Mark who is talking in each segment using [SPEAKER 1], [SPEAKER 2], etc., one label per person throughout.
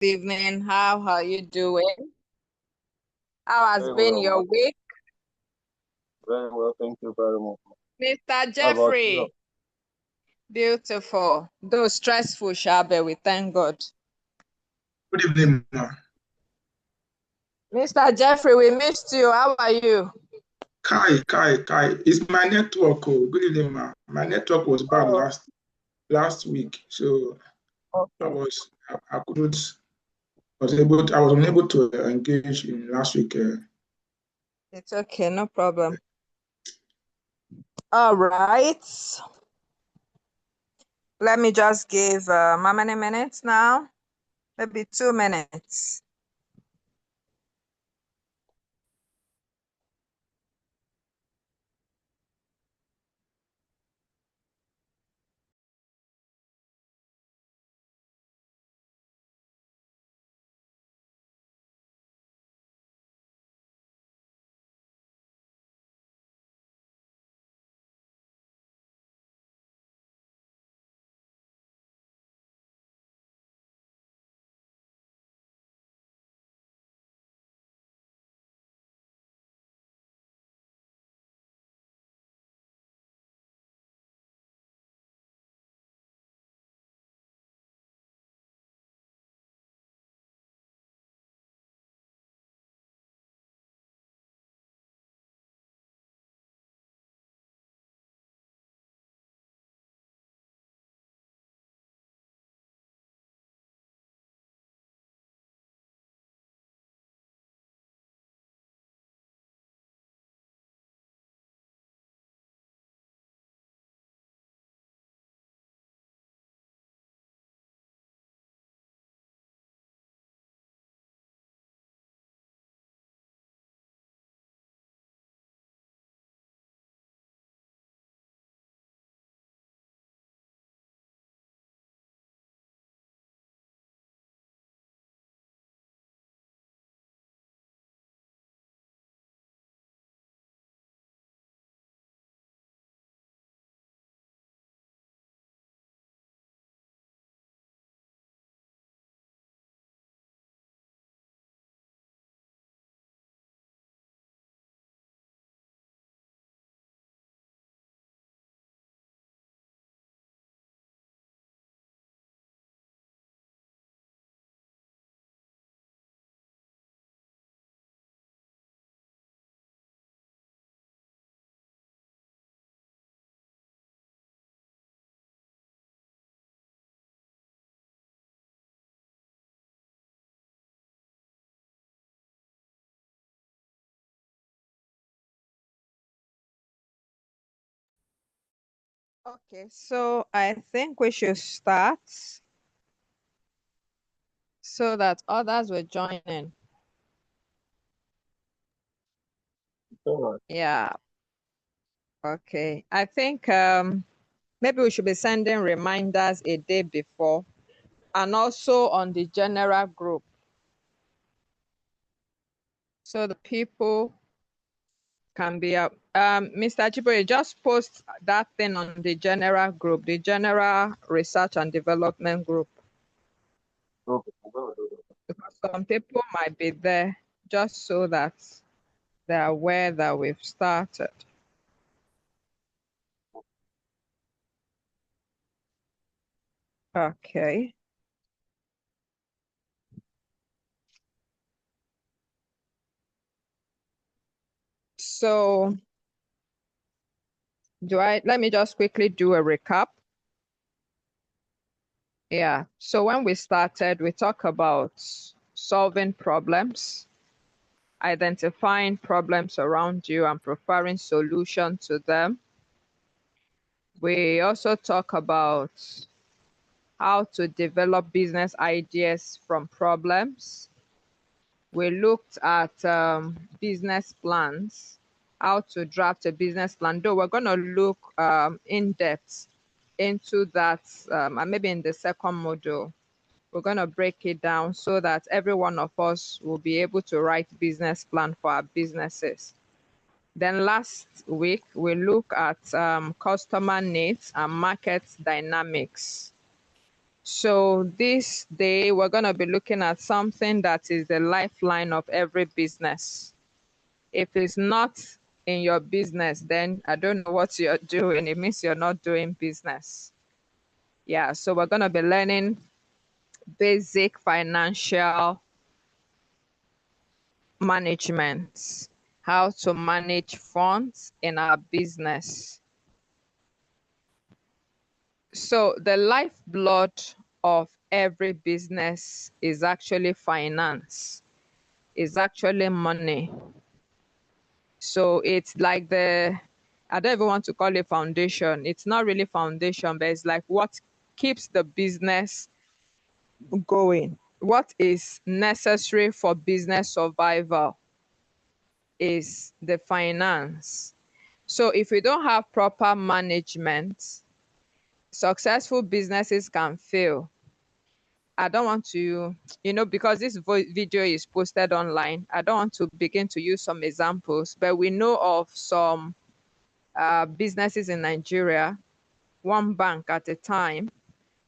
[SPEAKER 1] Evening. How are you doing? How has
[SPEAKER 2] Very
[SPEAKER 1] been
[SPEAKER 2] well,
[SPEAKER 1] your
[SPEAKER 2] ma'am.
[SPEAKER 1] week?
[SPEAKER 2] Very well. Thank you very much.
[SPEAKER 1] Mr.
[SPEAKER 2] How about you?
[SPEAKER 1] Jeffrey? Beautiful. Though stressful, Shabe, we thank God.
[SPEAKER 3] Good evening, ma.
[SPEAKER 1] Mr. Jeffrey, we missed you. How are you?
[SPEAKER 3] Kai. It's my network. Oh, good evening, ma. My network was bad
[SPEAKER 1] Oh,
[SPEAKER 3] last week, so
[SPEAKER 1] okay.
[SPEAKER 3] I couldn't I was unable to engage in last week.
[SPEAKER 1] It's okay, no problem. All right. Let me just give how many minutes now? Maybe 2 minutes. Okay, so I think we should start so that others will join in.
[SPEAKER 2] All right.
[SPEAKER 1] Yeah, okay. I think maybe we should be sending reminders a day before and also on the general group so the people can be up. Mr. Chibori, just post that thing on the general group, the general research and development group.
[SPEAKER 2] Okay. I'm gonna do that.
[SPEAKER 1] Because some people might be there just so that they're aware that we've started. Okay. So let me just quickly do a recap. Yeah. So when we started, we talked about solving problems, identifying problems around you and preferring solutions to them. We also talk about how to develop business ideas from problems. We looked at business plans, how to draft a business plan, though we're going to look in depth into that, and maybe in the second module, we're going to break it down so that every one of us will be able to write business plan for our businesses. Then last week, we look at customer needs and market dynamics So this day, we're going to be looking at something that is the lifeline of every business. If it's not in your business, then I don't know what you're doing. It means you're not doing business. Yeah, so we're going to be learning basic financial management, how to manage funds in our business. So the lifeblood of every business is actually finance, is actually money. So it's like I don't even want to call it foundation. It's not really foundation, but it's like what keeps the business going. What is necessary for business survival is the finance. So if we don't have proper management, successful businesses can fail. I don't want to, because this video is posted online, I don't want to begin to use some examples, but we know of some businesses in Nigeria, one bank at a time,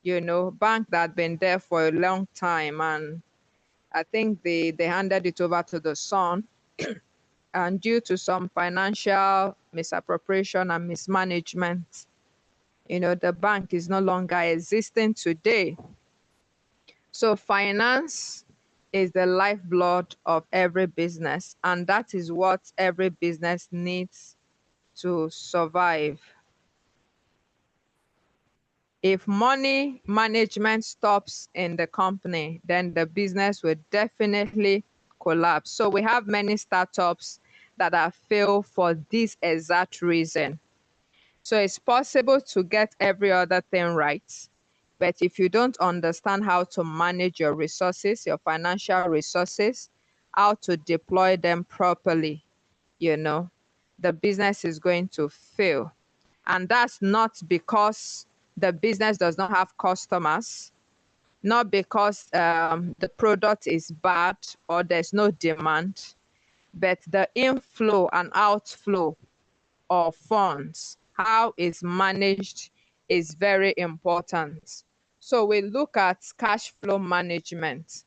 [SPEAKER 1] bank that had been there for a long time, and I think they handed it over to the son, and due to some financial misappropriation and mismanagement, the bank is no longer existing today. So finance is the lifeblood of every business, and that is what every business needs to survive. If money management stops in the company, then the business will definitely collapse. So we have many startups that have failed for this exact reason. So it's possible to get every other thing right. But if you don't understand how to manage your resources, your financial resources, how to deploy them properly, the business is going to fail. And that's not because the business does not have customers, not because the product is bad or there's no demand, but the inflow and outflow of funds, how it's managed, is very important. So we look at cash flow management.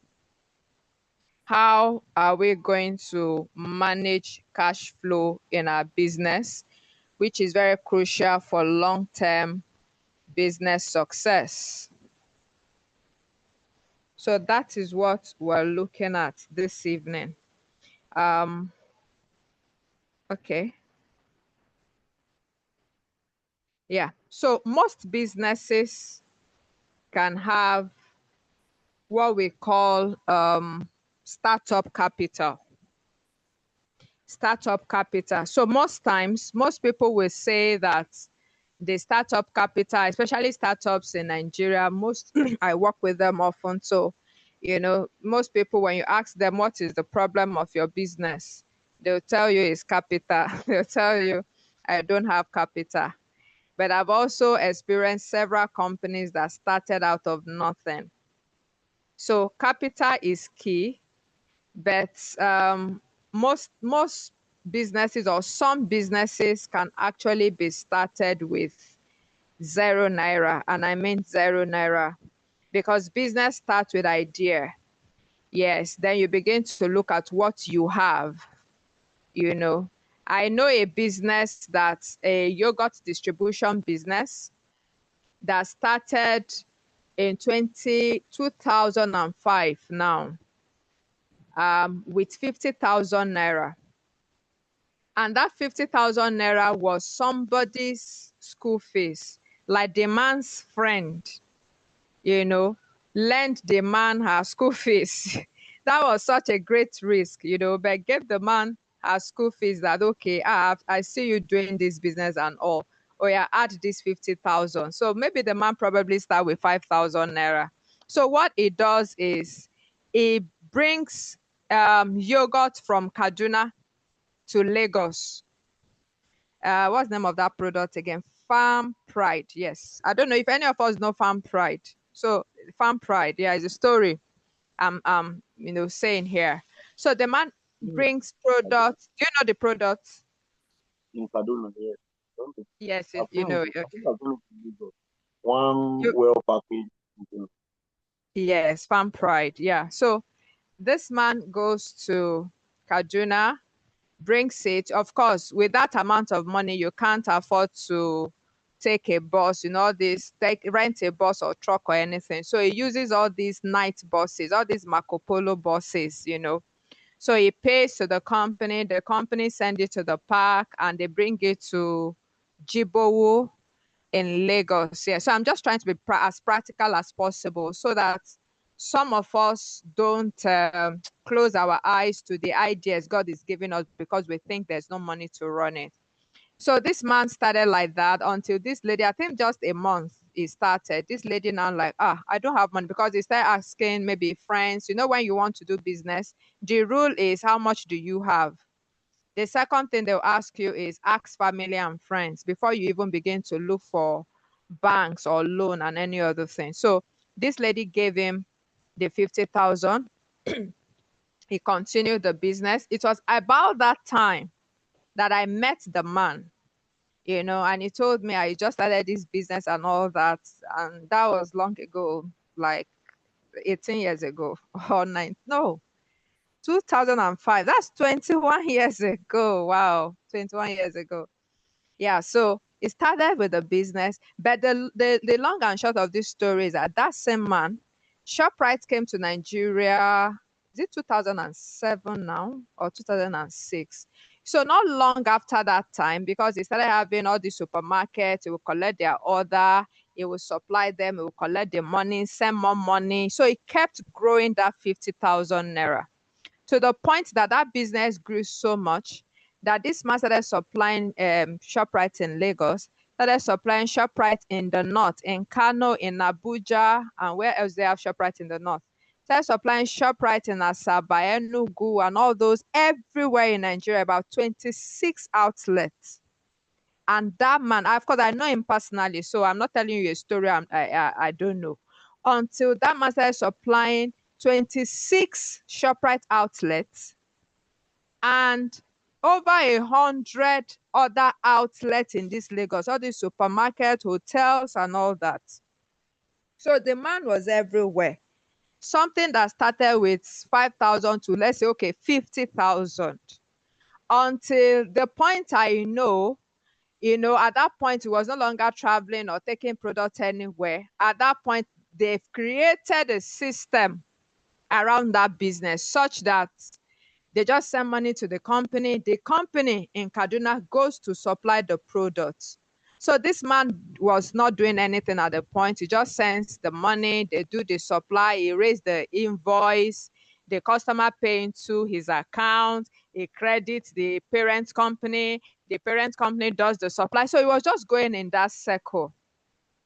[SPEAKER 1] How are we going to manage cash flow in our business, which is very crucial for long-term business success? So that is what we're looking at this evening. Okay. Yeah. So most businesses can have what we call startup capital. Startup capital. So most times, most people will say that the startup capital, especially startups in Nigeria, I work with them often. So, most people, when you ask them what is the problem of your business, they'll tell you it's capital. They'll tell you, I don't have capital. But I've also experienced several companies that started out of nothing. So capital is key, but most businesses or some businesses can actually be started with 0 naira, and I mean 0 naira, because business starts with idea. Yes, then you begin to look at what you have. I know a business that's a yogurt distribution business that started in 2005 now, with 50,000 naira. And that 50,000 naira was somebody's school fees. Like the man's friend, lent the man her school fees. That was such a great risk, but gave the man her school fees that, okay, I see you doing this business and all. Oh yeah, add this 50,000. So maybe the man probably start with 5,000 naira. So what it does is it brings yogurt from Kaduna to Lagos. What's the name of that product again? Farm Pride. Yes. I don't know if any of us know Farm Pride. So Farm Pride, yeah, is a story I'm saying here. So the man brings products. Do you know the products?
[SPEAKER 2] In Kaduna, yes.
[SPEAKER 1] Yes,
[SPEAKER 2] I've
[SPEAKER 1] you
[SPEAKER 2] been,
[SPEAKER 1] know.
[SPEAKER 2] I
[SPEAKER 1] Okay.
[SPEAKER 2] think I've been to Lagos. One
[SPEAKER 1] You,
[SPEAKER 2] well packaged.
[SPEAKER 1] Yes, Farm Pride. Yeah. So this man goes to Kaduna, brings it. Of course, with that amount of money, you can't afford to take a bus, rent a bus or truck or anything. So he uses all these night buses, all these Marco Polo buses. So he pays to the company send it to the park, and they bring it to Jibowu in Lagos. Yeah. So I'm just trying to be as practical as possible so that some of us don't close our eyes to the ideas God is giving us because we think there's no money to run it. So this man started like that until this lady, I think just a month he started. This lady now like, I don't have money, because he started asking maybe friends, when you want to do business, the rule is how much do you have? The second thing they'll ask you is ask family and friends before you even begin to look for banks or loan and any other thing. So this lady gave him the 50,000. He continued the business. It was about that time that I met the man, and he told me I just started this business and all that. And that was long ago, like 18 years ago or nine. No, 2005. That's 21 years ago. Wow, 21 years ago. Yeah, so it started with a business, but the long and short of this story is that same man, ShopRite came to Nigeria, is it 2007 now or 2006? So not long after that time, because he started having all these supermarkets, he will collect their order, he will supply them, he will collect the money, send more money. So he kept growing that 50,000 naira to the point that business grew so much that this man started supplying ShopRite in Lagos, started supplying ShopRite in the north, in Kano, in Abuja, and where else they have ShopRite in the north. Started supplying ShopRite in Asaba, Enugu, and all those everywhere in Nigeria, about 26 outlets. And that man, of course, I know him personally, so I'm not telling you a story I don't know. Until that man started supplying 26 ShopRite outlets and over 100 other outlets in this Lagos, all these supermarkets, hotels, and all that. So the man was everywhere. Something that started with 5,000 to, let's say, okay, 50,000. Until the point I know, at that point, he was no longer traveling or taking product anywhere. At that point, they've created a system around that business such that they just send money to the company. The company in Kaduna goes to supply the products. So this man was not doing anything at the point. He just sends the money. They do the supply. He raised the invoice. The customer pay into his account. He credits the parent company. The parent company does the supply. So he was just going in that circle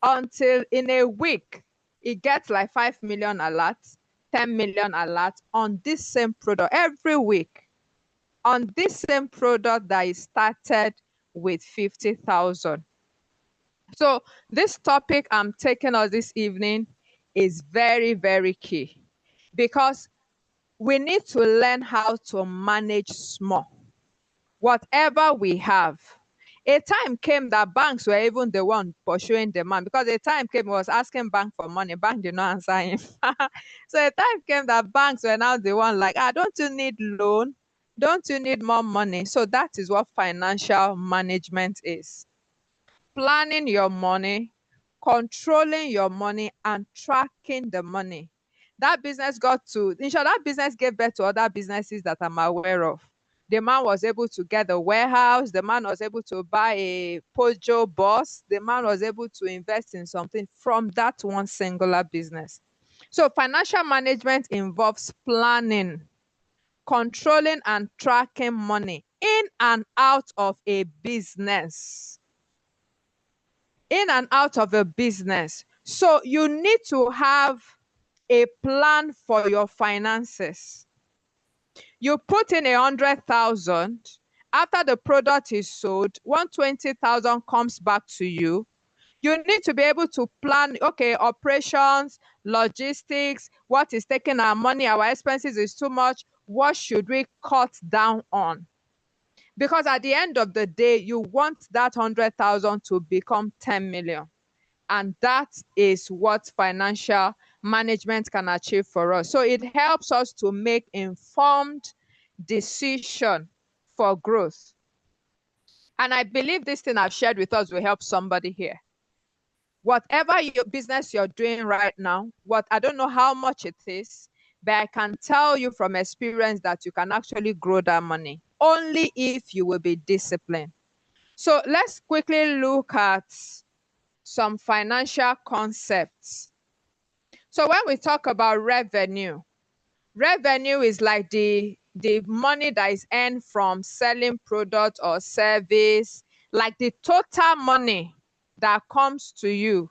[SPEAKER 1] until in a week, he gets like 5 million alerts, 10 million alerts on this same product every week. On this same product that he started with 50,000. So this topic I'm taking us this evening is very, very key because we need to learn how to manage small. Whatever we have. A time came that banks were even the one pursuing the man because a time came he was asking bank for money. Bank did not answer him. So a time came that banks were now the one like, don't you need loan? Don't you need more money? So that is what financial management is. Planning your money, controlling your money, and tracking the money. That business that business gave birth to other businesses that I'm aware of. The man was able to get a warehouse. The man was able to buy a Peugeot bus. The man was able to invest in something from that one singular business. So financial management involves planning, controlling and tracking money in and out of a business. In and out of a business. So you need to have a plan for your finances. You put in 100,000. After the product is sold, 120,000 comes back to you. You need to be able to plan, okay, operations, logistics, what is taking our money, our expenses is too much. What should we cut down on? Because at the end of the day, you want that 100,000 to become 10 million. And that is what financial management can achieve for us. So it helps us to make informed decision for growth. And I believe this thing I've shared with us will help somebody here. Whatever your business you're doing right now, I don't know how much it is, but I can tell you from experience that you can actually grow that money only if you will be disciplined. So let's quickly look at some financial concepts. So when we talk about revenue is like the money that is earned from selling product or service, like the total money that comes to you.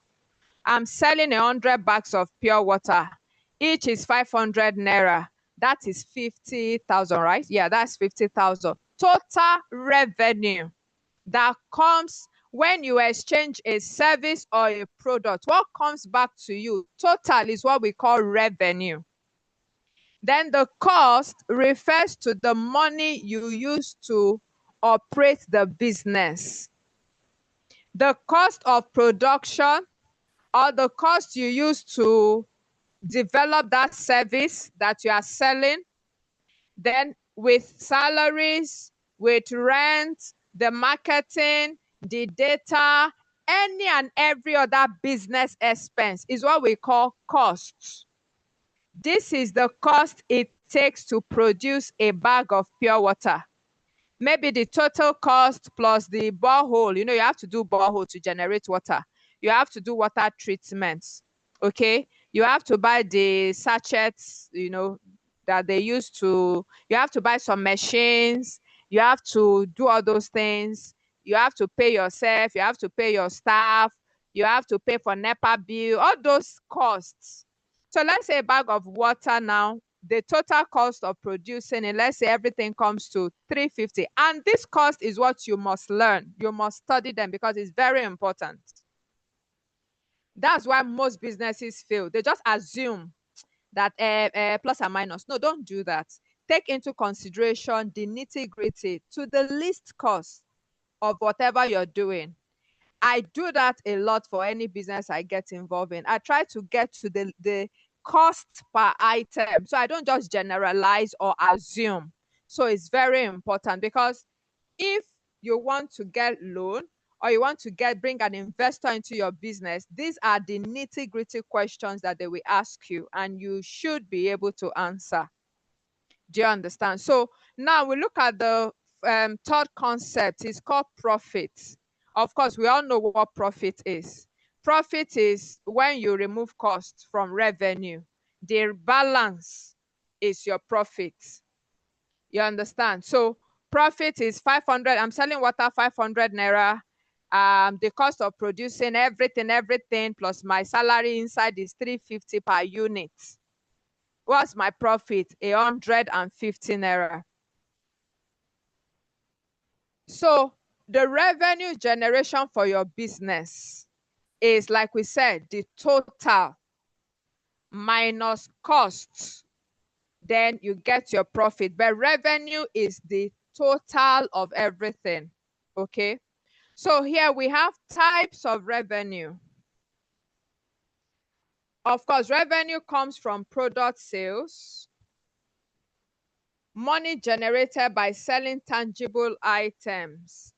[SPEAKER 1] I'm selling 100 bags of pure water. Each is 500 naira. That is 50,000, right? Yeah, that's 50,000. Total revenue that comes when you exchange a service or a product. What comes back to you? Total is what we call revenue. Then the cost refers to the money you use to operate the business. The cost of production or the cost you use to develop that service that you are selling. Then with salaries, with rent, the marketing, the data, any and every other business expense is what we call costs. This is the cost it takes to produce a bag of pure water. Maybe the total cost plus the borehole. You have to do borehole to generate water. You have to do water treatments. Okay. You have to buy the sachets, that they use you have to buy some machines. You have to do all those things. You have to pay yourself. You have to pay your staff. You have to pay for NEPA bill, all those costs. So let's say a bag of water now, the total cost of producing it, let's say everything comes to 350. And this cost is what you must learn. You must study them because it's very important. That's why most businesses fail. They just assume that plus or minus. No, don't do that. Take into consideration the nitty-gritty to the least cost of whatever you're doing. I do that a lot for any business I get involved in. I try to get to the cost per item. So I don't just generalize or assume. So it's very important because if you want to get loan or you want to bring an investor into your business, these are the nitty-gritty questions that they will ask you and you should be able to answer. Do you understand? So now we look at the third concept. It's called profit. Of course, we all know what profit is. Profit is when you remove costs from revenue. The balance is your profit. You understand? So profit is 500. I'm selling water 500 naira. The cost of producing everything plus my salary inside is 350 per unit. What's my profit? 150 naira. So the revenue generation for your business is, like we said, the total minus costs. Then you get your profit. But revenue is the total of everything. Okay. So here we have types of revenue. Of course, revenue comes from product sales, money generated by selling tangible items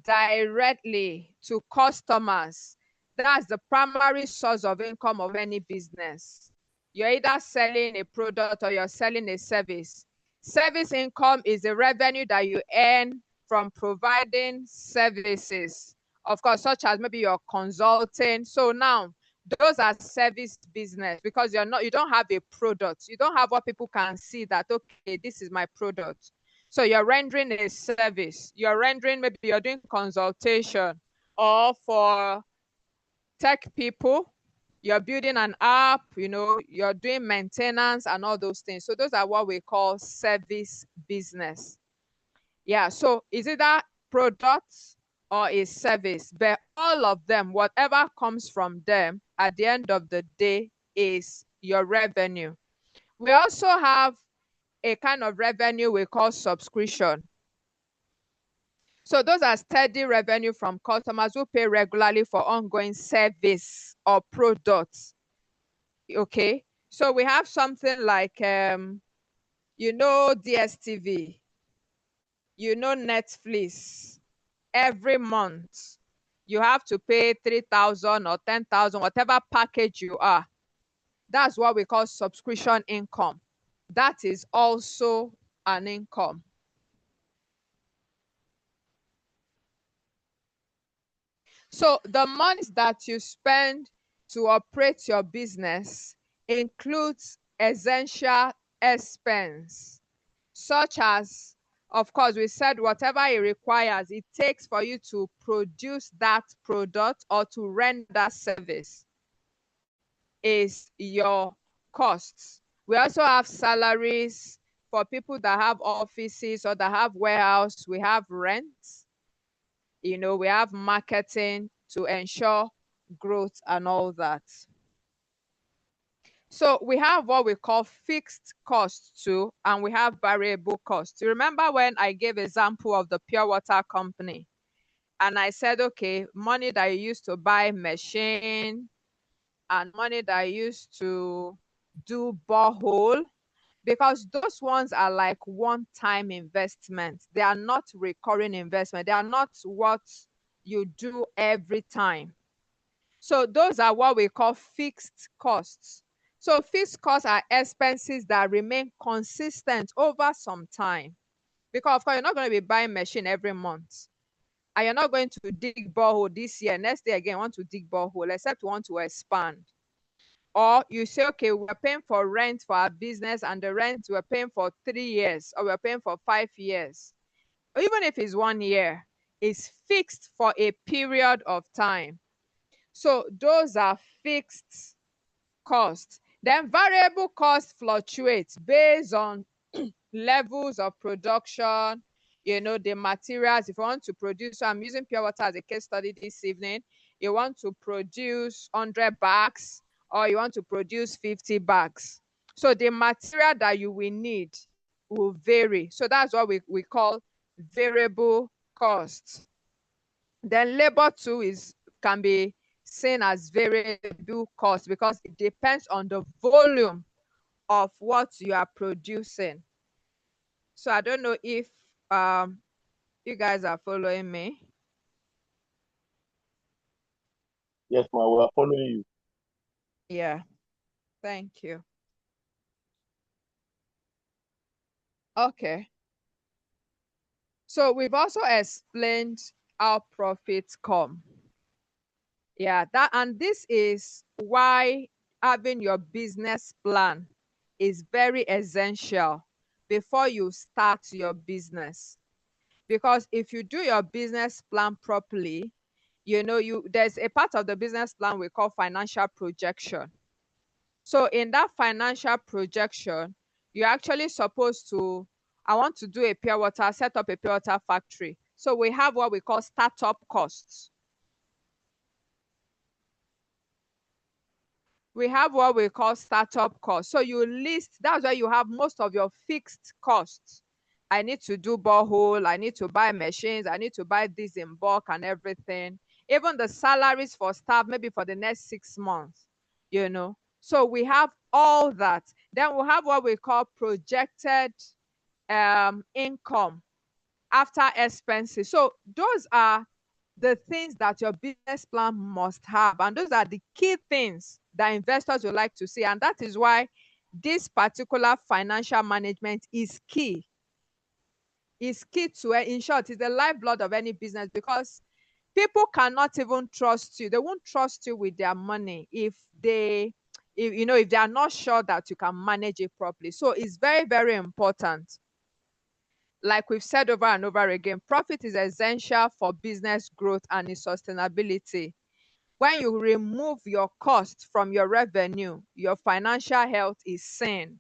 [SPEAKER 1] directly to customers. That's the primary source of income of any business. You're either selling a product or you're selling a service. Service income is the revenue that you earn from providing services. Of course, such as maybe you're consulting. So now those are service business because you don't have a product. You don't have what people can see that, okay, this is my product. So you're rendering a service. Maybe you're doing consultation, or for tech people, you're building an app, you're doing maintenance and all those things. So those are what we call service business. Yeah, so is it that product or a service? But all of them, whatever comes from them at the end of the day is your revenue. We also have a kind of revenue we call subscription. So those are steady revenue from customers who pay regularly for ongoing service or products. Okay. So we have something like, DSTV, Netflix. Every month, you have to pay 3,000 or 10,000, whatever package you are. That's what we call subscription income. That is also an income. So the monies that you spend to operate your business includes essential expense, such as, of course, we said whatever it requires, it takes for you to produce that product or to render that service is your costs. We also have salaries for people that have offices or that have warehouse. We have rent, we have marketing to ensure growth and all that. So we have what we call fixed costs too, and we have variable costs. You remember when I gave example of the pure water company, and I said, okay, money that you used to buy machine and money that you used to do borehole, because those ones are like one-time investments. They are not recurring investment. They are not what you do every time. So those are what we call fixed costs. So fixed costs are expenses that remain consistent over some time. Because of course, you're not going to be buying machine every month. And you're not going to dig borehole this year. Next year again, want to dig borehole, except you want to expand. Or you say, okay, we're paying for rent for our business, and the rent we're paying for 3 years, or we're paying for 5 years. Or even if it's 1 year, it's fixed for a period of time. So those are fixed costs. Then variable costs fluctuate based on levels of production, the materials. If you want to produce, so I'm using pure water as a case study this evening. You want to produce 100 bags or you want to produce 50 bags. So the material that you will need will vary. So that's what we call variable costs. Then labor too can be seen as variable cost because it depends on the volume of what you are producing. So I don't know if you guys are following me.
[SPEAKER 2] Yes, ma, we are following you.
[SPEAKER 1] Yeah, thank you. Okay. So we've also explained how profits come. Yeah, and this is why having your business plan is very essential before you start your business. Because if you do your business plan properly, there's a part of the business plan we call financial projection. So in that financial projection, you're actually supposed to, I want to do a pure water, set up a pure water factory. So we have what we call startup costs. We have what we call startup costs. So you list, that's where you have most of your fixed costs. I need to do borehole, I need to buy machines, I need to buy this in bulk and everything. Even the salaries for staff, maybe for the next 6 months, So we have all that. Then we have what we call projected income after expenses. So those are the things that your business plan must have. And those are the key things that investors would like to see. And that is why this particular financial management is key. Is key to, in short, is the lifeblood of any business, because people cannot even trust you. They won't trust you with their money if they are not sure that you can manage it properly. So it's very, very important. Like we've said over and over again, profit is essential for business growth and its sustainability. When you remove your cost from your revenue, your financial health is seen.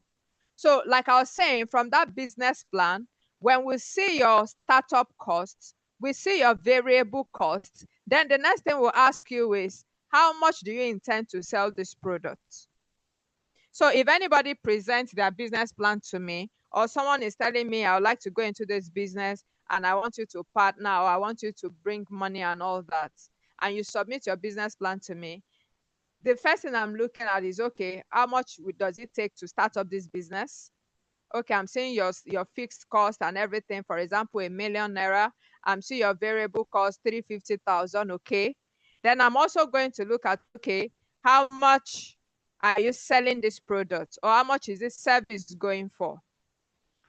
[SPEAKER 1] So like I was saying, from that business plan, when we see your startup costs, we see your variable costs, then the next thing we'll ask you is, how much do you intend to sell this product? So if anybody presents their business plan to me, or someone is telling me, I would like to go into this business and I want you to partner, or I want you to bring money and all that, and you submit your business plan to me, the first thing I'm looking at is, okay, how much does it take to start up this business? Okay, I'm seeing your fixed cost and everything. For example, ₦1,000,000. I'm seeing your variable cost 350,000. Okay. Then I'm also going to look at, okay, how much are you selling this product, or how much is this service going for?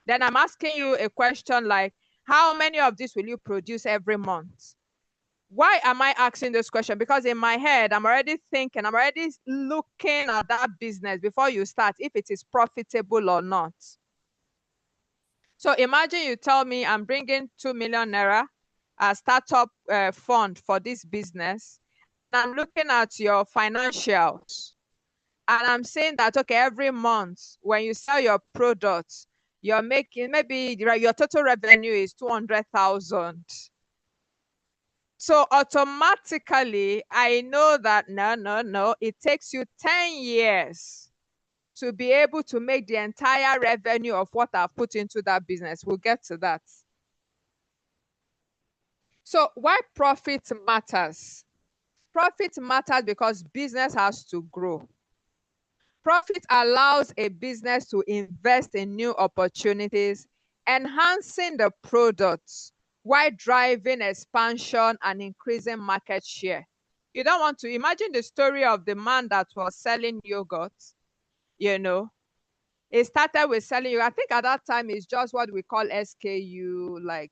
[SPEAKER 1] Then I'm asking you a question like, how many of this will you produce every month? Why am I asking this question? Because in my head, I'm already thinking, I'm already looking at that business before you start, if it is profitable or not. So imagine you tell me I'm bringing 2,000,000 naira as startup fund for this business. And I'm looking at your financials, and I'm saying that, okay, every month when you sell your products, you're making maybe your total revenue is 200,000. So automatically, I know that no, it takes you 10 years to be able to make the entire revenue of what I've put into that business. We'll get to that. So why profit matters? Profit matters because business has to grow. Profit allows a business to invest in new opportunities, enhancing the products while driving expansion and increasing market share. You don't want to imagine the story of the man that was selling yogurt. You know, it started with selling yogurt. I think at that time it's just what we call SKU, like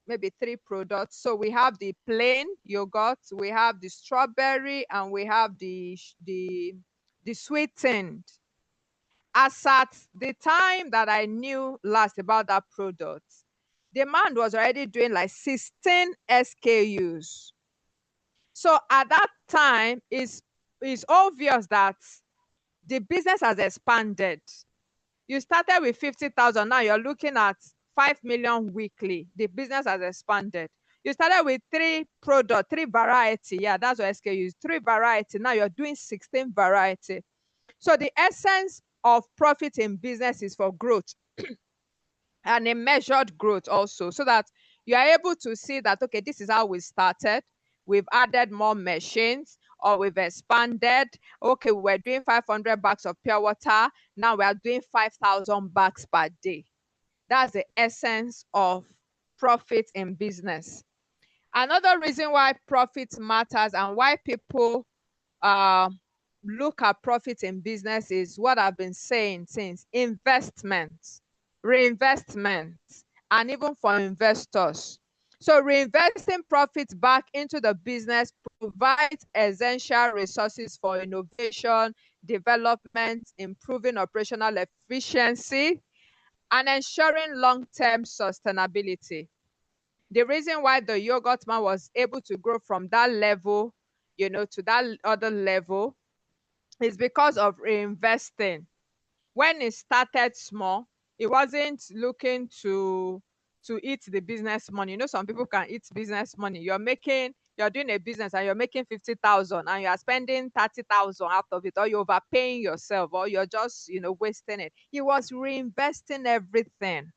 [SPEAKER 1] maybe 3 products. So we have the plain yogurt, we have the strawberry, and we have the sweetened. As at the time that I knew last about that product, the man was already doing like 16 SKUs. So at that time, it's obvious that the business has expanded. You started with 50,000, now you're looking at 5 million weekly. The business has expanded. You started with 3 products, 3 variety. Yeah, that's what SKUs, 3 variety. Now you're doing 16 variety. So the essence of profit in business is for growth and a measured growth also, so that you are able to see that, okay, this is how we started. We've added more machines, or we've expanded. Okay, we're doing 500 bags of pure water. Now we are doing 5,000 bags per day. That's the essence of profit in business. Another reason why profit matters and why people look at profit in business is what I've been saying since: investment, reinvestment, and even for investors. So reinvesting profits back into the business provides essential resources for innovation, development, improving operational efficiency, and ensuring long-term sustainability. The reason why the yogurt man was able to grow from that level, to that other level, is because of reinvesting. When it started small, it wasn't looking to eat the business money. Some people can eat business money. You're doing a business and you're making 50,000 and you are spending 30,000 out of it, or you're overpaying yourself, or you're just wasting it. He was reinvesting everything.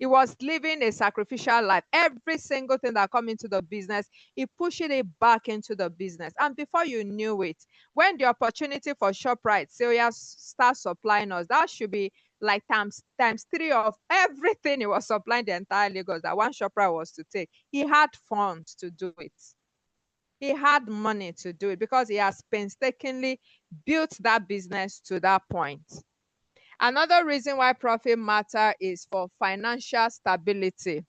[SPEAKER 1] He was living a sacrificial life. Every single thing that come into the business, he pushing it back into the business. And before you knew it, when the opportunity for ShopRite, Celia start supplying us, that should be like times 3 of everything he was supplying the entire Lagos that one ShopRite was to take. He had funds to do it. He had money to do it because he has painstakingly built that business to that point. Another reason why profit matter is for financial stability.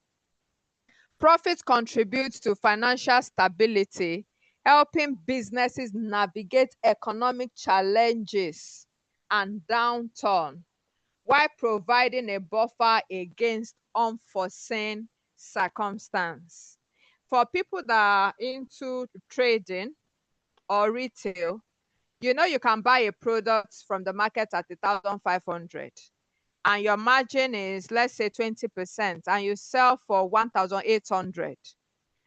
[SPEAKER 1] Profit contributes to financial stability, helping businesses navigate economic challenges and downturn, while providing a buffer against unforeseen circumstance. For people that are into trading or retail, you can buy a product from the market at 1,500 and your margin is, let's say, 20%, and you sell for 1,800,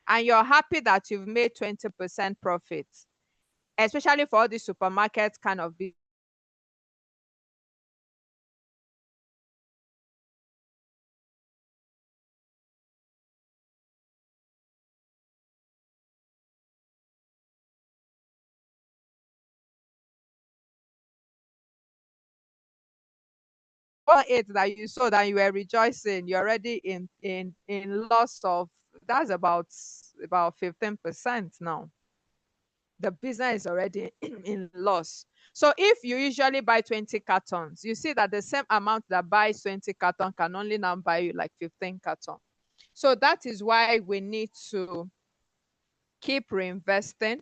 [SPEAKER 1] and you're happy that you've made 20% profit, especially for all the supermarket kind of business. 1/8 that you sold and you were rejoicing, you're already in loss of, that's about 15% now. The business is already in loss. So if you usually buy 20 cartons, you see that the same amount that buys 20 cartons can only now buy you like 15 cartons. So that is why we need to keep reinvesting.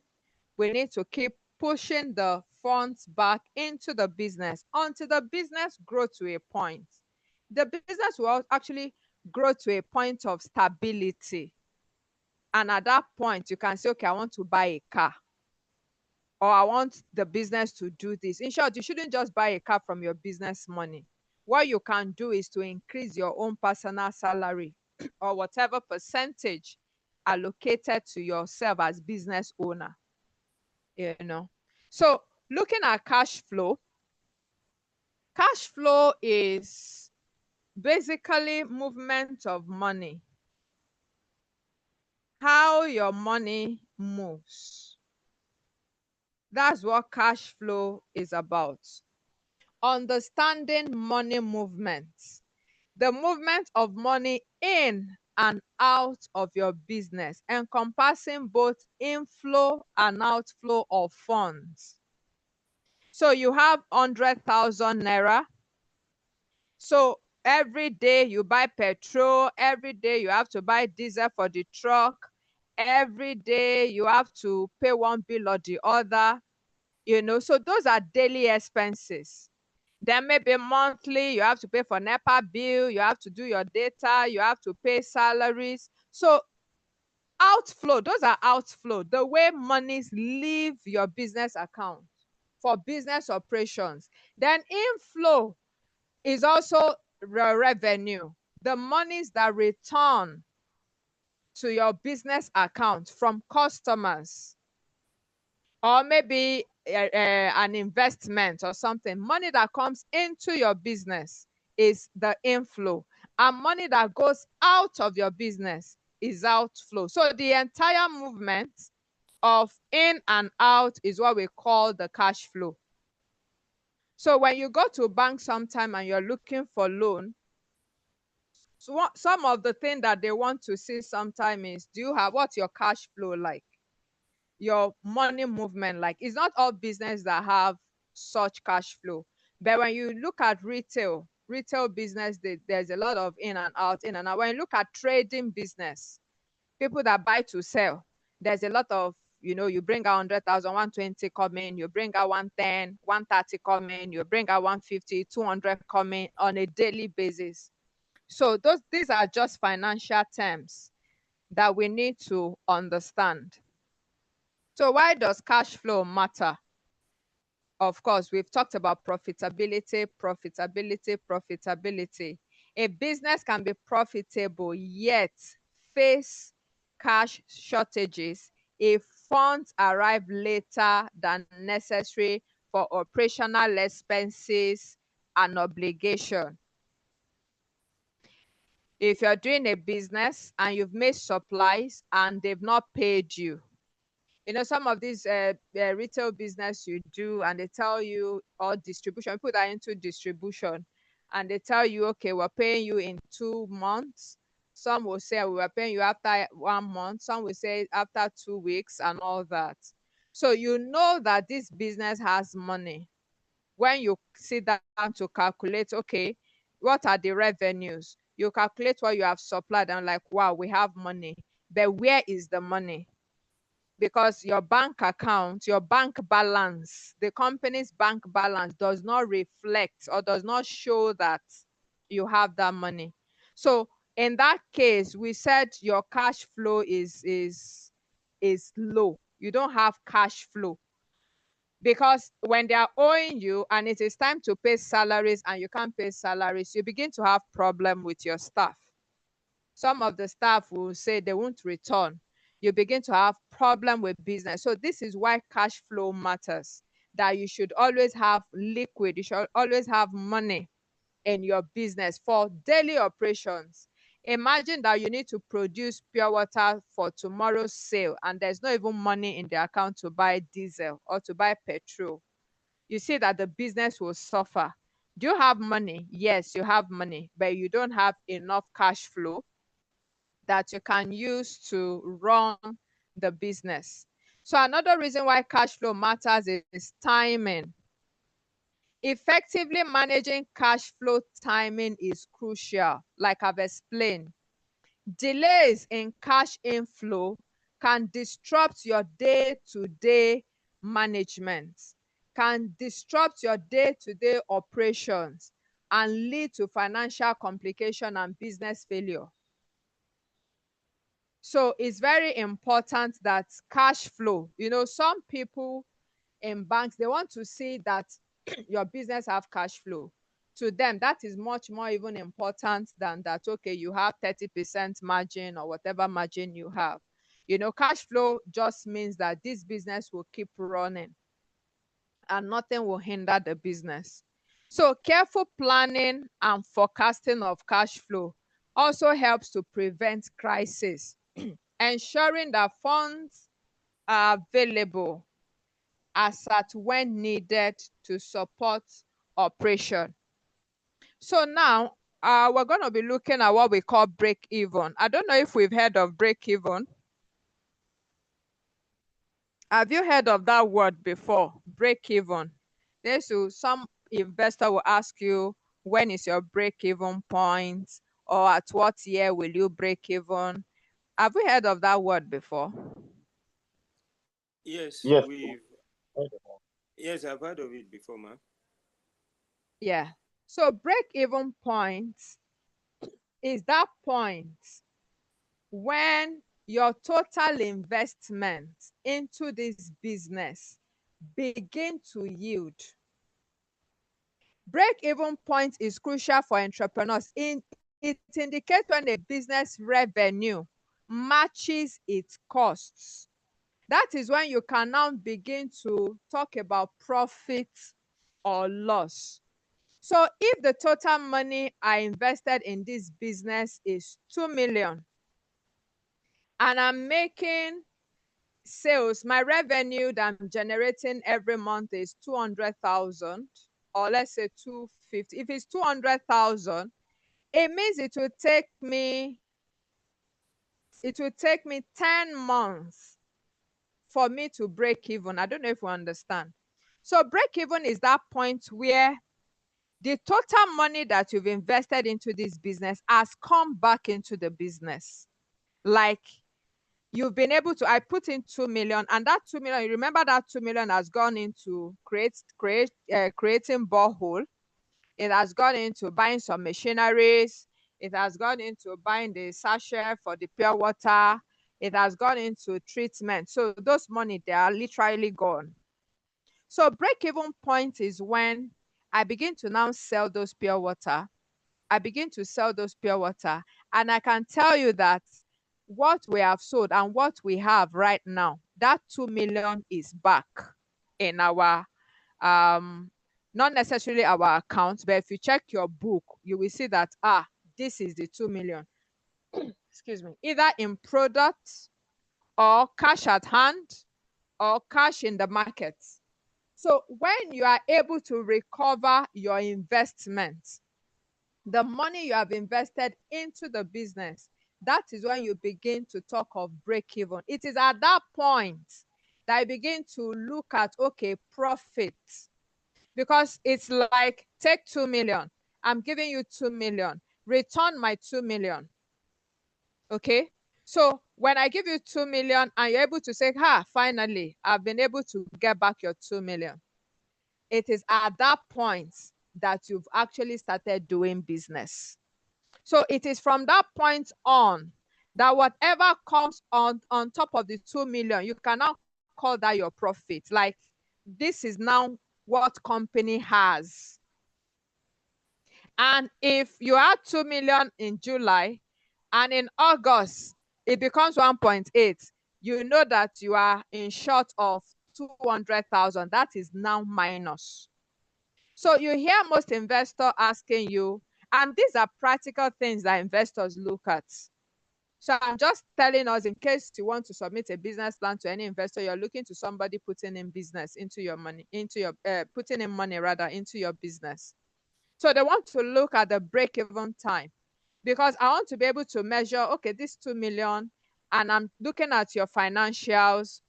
[SPEAKER 1] We need to keep pushing the funds back into the business until the business grow to a point. The business will actually grow to a point of stability. And at that point, you can say, okay, I want to buy a car, or I want the business to do this. In short, you shouldn't just buy a car from your business money. What you can do is to increase your own personal salary or whatever percentage allocated to yourself as business owner. So looking at cash flow is basically movement of money, how your money moves. That's what cash flow is about. Understanding money movements, the movement of money in and out of your business, encompassing both inflow and outflow of funds. So you have 100,000 naira. So every day you buy petrol, every day you have to buy diesel for the truck, every day you have to pay one bill or the other, so those are daily expenses. Then maybe monthly, you have to pay for NEPA bill, you have to do your data, you have to pay salaries. So outflow, those are outflow, the way monies leave your business account for business operations. Then inflow is also revenue, the monies that return to your business account from customers, or maybe an investment or something. Money that comes into your business is the inflow, and money that goes out of your business is outflow. So the entire movement of in and out is what we call the cash flow. So when you go to bank sometime and you're looking for loan, so some of the thing that they want to see sometime is, what's your cash flow like? Your money movement like? It's not all business that have such cash flow. But when you look at retail business, there's a lot of in and out, in and out. When you look at trading business, people that buy to sell, there's a lot of, you bring out 100,000, 120 coming, you bring out 110, 130 coming, you bring out 150, 200 coming on a daily basis. So these are just financial terms that we need to understand. So why does cash flow matter? Of course, we've talked about profitability. A business can be profitable yet face cash shortages if funds arrive later than necessary for operational expenses and obligation. If you're doing a business and you've made supplies and they've not paid you, some of these retail business you do, and they tell you, or distribution, put that into distribution, and they tell you, okay, we're paying you in 2 months. Some will say we are paying you after 1 month. Some will say after 2 weeks and all that. So you know that this business has money when you sit down to calculate, okay, what are the revenues? You calculate what you have supplied and like, wow, we have money. But where is the money? Because your bank account, your bank balance, the company's bank balance does not reflect or does not show that you have that money. So in that case, we said your cash flow is low. You don't have cash flow. Because when they are owing you and it is time to pay salaries and you can't pay salaries, you begin to have problem with your staff. Some of the staff will say they won't return. You begin to have problem with business. So this is why cash flow matters, that you should always have liquid. You should always have money in your business for daily operations. Imagine that you need to produce pure water for tomorrow's sale and there's not even money in the account to buy diesel or to buy petrol. You see that the business will suffer. Do you have money? Yes, you have money, but you don't have enough cash flow that you can use to run the business. So another reason why cash flow matters is timing. Effectively managing cash flow timing is crucial, like I've explained. Delays in cash inflow can disrupt your day-to-day management, can disrupt your day-to-day operations, and lead to financial complication and business failure. So it's very important that cash flow, some people in banks, they want to see that your business have cash flow. To them, that is much more even important than that, okay, you have 30% margin or whatever margin you have. Cash flow just means that this business will keep running and nothing will hinder the business. So careful planning and forecasting of cash flow also helps to prevent crisis, ensuring that funds are available as at when needed to support operation. So now we're going to be looking at what we call break even. I don't know if we've heard of break even. Have you heard of that word before? Break even. Some investor will ask you, when is your break even point, or at what year will you break even? Have we heard of that word before?
[SPEAKER 4] Yes,
[SPEAKER 2] Yes.
[SPEAKER 4] yes, I've heard of it before, ma'am.
[SPEAKER 1] Yeah. So break even point is that point when your total investment into this business begin to yield. Break-even point is crucial for entrepreneurs. It indicates when a business revenue matches its costs. That is when you can now begin to talk about profit or loss. So if the total money I invested in this business is 2 million and I'm making sales, my revenue that I'm generating every month is 200,000, or let's say 250. If it's 200,000, it means it will take me 10 months for me to break even. I don't know if you understand. So break even is that point where the total money that you've invested into this business has come back into the business. Like you've been able to, I put in 2 million, and that 2 million, you remember that 2 million has gone into creating borehole. It has gone into buying some machineries. It has gone into buying the sachet for the pure water. It has gone into treatment. So those money, they are literally gone. So break-even point is when I begin to now sell those pure water. I begin to sell those pure water, and I can tell you that what we have sold and what we have right now, that 2 million is back in our not necessarily our account, but if you check your book, you will see that this is the 2 million. Excuse me, either in products or cash at hand or cash in the market. So when you are able to recover your investment, the money you have invested into the business, that is when you begin to talk of break even. It is at that point that I begin to look at, okay, profit. Because it's like, take 2 million, I'm giving you 2 million, return my 2 million. Okay? So when I give you 2 million and you're able to say, finally, I've been able to get back your 2 million. It is at that point that you've actually started doing business. So it is from that point on that whatever comes on top of the 2 million, you can now call that your profit. Like, this is now what company has. And if you had 2 million in July and in August it becomes 1.8, you know that you are in short of 200,000. That is now minus. So you hear most investors asking you, and these are practical things that investors look at. So I'm just telling us, in case you want to submit a business plan to any investor, you're looking to somebody putting in business into your money, putting in money rather into your business. So they want to look at the break-even time, because I want to be able to measure, okay, this 2 million, and I'm looking at your financials,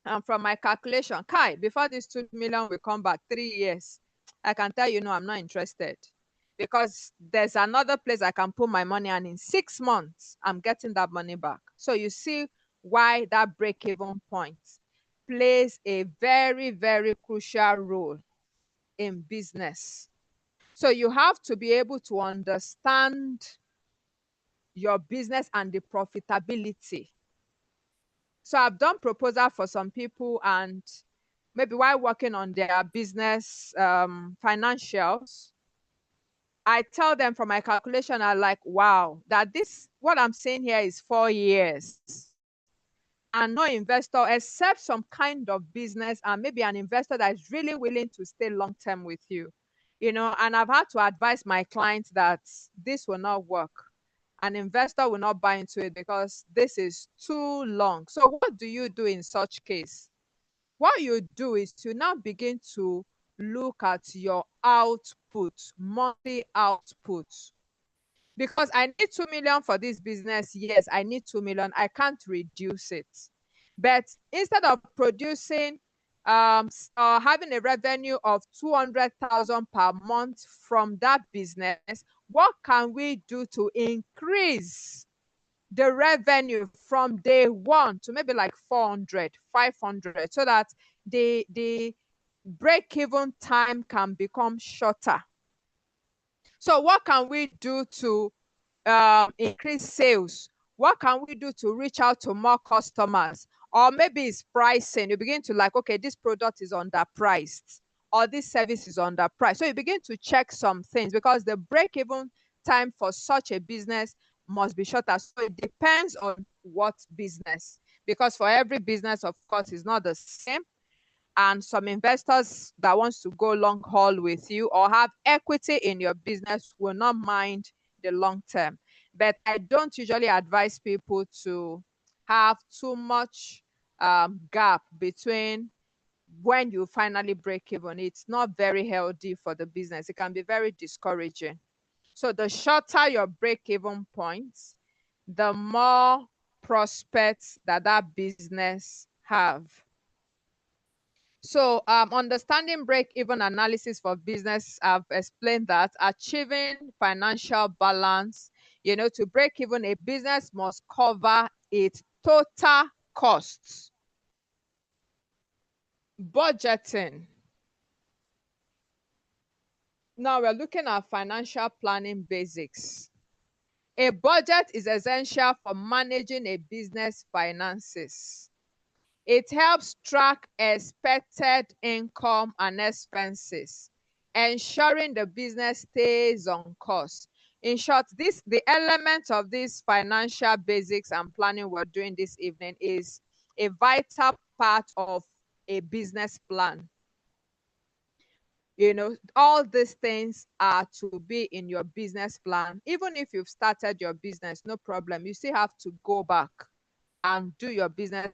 [SPEAKER 1] and from my calculation, Kai, before this 2 million will come back 3 years, I can tell you, no, I'm not interested, because there's another place I can put my money, and in 6 months, I'm getting that money back. So you see why that break-even point plays a very, very crucial role in business. So you have to be able to understand your business and the profitability. So I've done proposal for some people, and maybe while working on their business financials, I tell them from my calculation, I'm like, wow, that this, what I'm saying here is 4 years. And no investor, except some kind of business, and maybe an investor that is really willing to stay long term with you. And I've had to advise my clients that this will not work. An investor will not buy into it because this is too long. So what do you do in such case? What you do is to now begin to look at your output, monthly output. Because I need 2 million for this business. Yes, I need 2 million. I can't reduce it. But instead of producing or having a revenue of 200,000 per month from that business, what can we do to increase the revenue from day one to maybe like 400, 500, so that the break-even time can become shorter? So what can we do to increase sales? What can we do to reach out to more customers? Or maybe it's pricing. You begin to like, okay, this product is underpriced, or this service is underpriced. So you begin to check some things, because the break-even time for such a business must be shorter. So it depends on what business, because for every business, of course, is not the same. And some investors that wants to go long haul with you or have equity in your business will not mind the long term. But I don't usually advise people to have too much gap between when you finally break even. It's not very healthy for the business. It can be very discouraging. So the shorter your break-even points, the more prospects that business have. So understanding break-even analysis for business, I've explained that achieving financial balance, to break even, a business must cover its total costs. Budgeting. Now we're looking at financial planning basics. A budget is essential for managing a business finances. It helps track expected income and expenses, ensuring the business stays on course. In short, the element of this financial basics and planning we're doing this evening is a vital part of a business plan. All these things are to be in your business plan. Even if you've started your business, no problem. You still have to go back and do your business